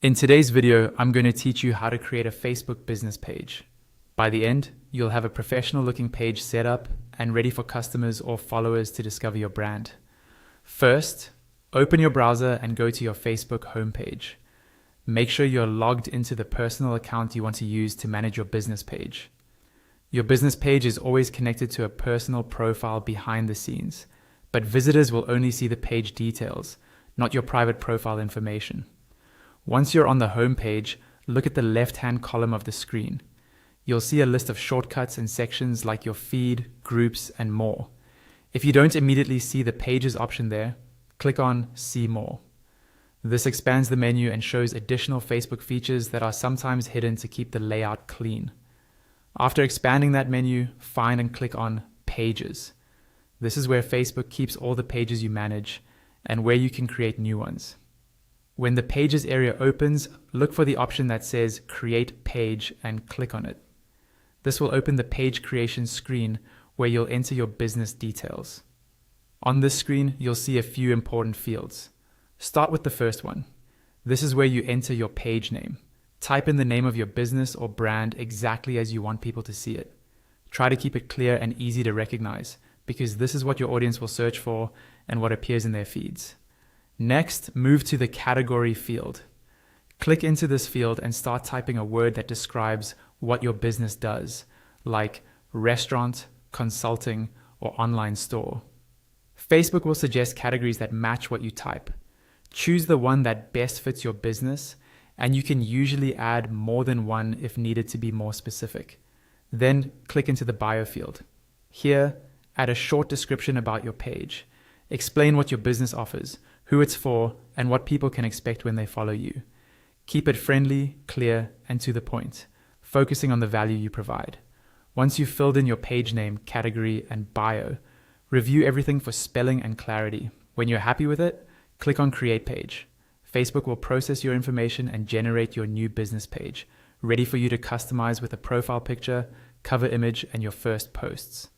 In today's video, I'm going to teach you how to create a Facebook business page. By the end, you'll have a professional looking page set up and ready for customers or followers to discover your brand. First, open your browser and go to your Facebook homepage. Make sure you're logged into the personal account you want to use to manage your business page. Your business page is always connected to a personal profile behind the scenes, but visitors will only see the page details, not your private profile information. Once you're on the home page, look at the left-hand column of the screen. You'll see a list of shortcuts and sections like your feed, groups, and more. If you don't immediately see the Pages option there, click on See More. This expands the menu and shows additional Facebook features that are sometimes hidden to keep the layout clean. After expanding that menu, find and click on Pages. This is where Facebook keeps all the pages you manage and where you can create new ones. When the Pages area opens, look for the option that says Create Page and click on it. This will open the page creation screen where you'll enter your business details. On this screen, you'll see a few important fields. Start with the first one. This is where you enter your page name. Type in the name of your business or brand exactly as you want people to see it. Try to keep it clear and easy to recognize, because this is what your audience will search for and what appears in their feeds. Next, move to the category field. Click into this field and start typing a word that describes what your business does, like restaurant, consulting, or online store. Facebook will suggest categories that match what you type. Choose the one that best fits your business, and you can usually add more than one if needed to be more specific. Then click into the bio field. Here, add a short description about your page. Explain what your business offers, who it's for, and what people can expect when they follow you. Keep it friendly, clear, and to the point, focusing on the value you provide. Once you've filled in your page name, category, and bio, review everything for spelling and clarity. When you're happy with it, click on Create Page. Facebook will process your information and generate your new business page, ready for you to customize with a profile picture, cover image, and your first posts.